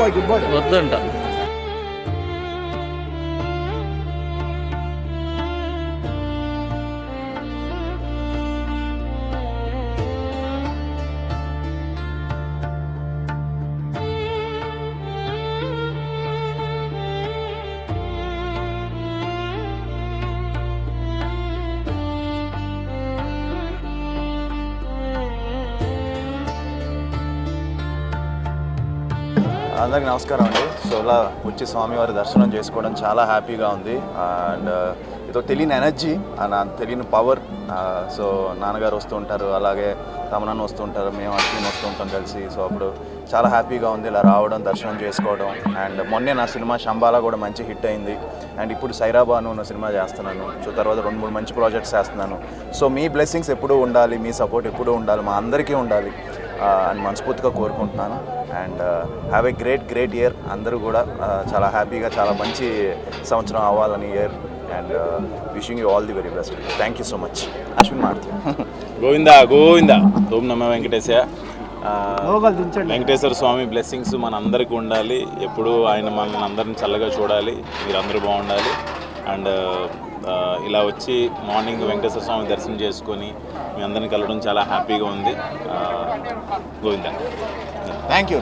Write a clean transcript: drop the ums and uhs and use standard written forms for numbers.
వద్దంట. అందరికి నమస్కారం అండి. సో ఇలా వచ్చి స్వామివారి దర్శనం చేసుకోవడం చాలా హ్యాపీగా ఉంది. అండ్ ఏదో తెలియని ఎనర్జీ, తెలియని పవర్. సో నాన్నగారు వస్తూ ఉంటారు, అలాగే తమనన్న వస్తూ ఉంటారు, మేము అశ్విన్ వస్తూ ఉంటాం కలిసి. సో అప్పుడు చాలా హ్యాపీగా ఉంది ఇలా రావడం, దర్శనం చేసుకోవడం. అండ్ మొన్నే నా సినిమా శంబాలా కూడా మంచి హిట్ అయింది. అండ్ ఇప్పుడు సైరాబాను నా సినిమా చేస్తున్నాను. సో తర్వాత 2-3 మంచి ప్రాజెక్ట్స్ చేస్తున్నాను. సో మీ బ్లెస్సింగ్స్ ఎప్పుడూ ఉండాలి, మీ సపోర్ట్ ఎప్పుడూ ఉండాలి, మా అందరికీ ఉండాలి అని మనస్ఫూర్తిగా కోరుకుంటున్నాను. And have a great year. అందరూ కూడా చాలా హ్యాపీగా, చాలా మంచి సంవత్సరం అవ్వాలని year. And wishing you all the very best. Thank you so much. Ashwin Maruthi. Govinda Govinda ఓం నమో వెంకటేశయ్య. వెంకటేశ్వర స్వామి బ్లెస్సింగ్స్ మన అందరికీ ఉండాలి. ఎప్పుడూ ఆయన మనల్ని అందరిని చల్లగా చూడాలి, మీరందరూ బాగుండాలి. అండ్ ఇలా వచ్చి మార్నింగ్ వెంకటేశ్వర స్వామి దర్శనం చేసుకొని మీ అందరిని కలవడం చాలా హ్యాపీగా ఉంది. గోవిందా. Thank you.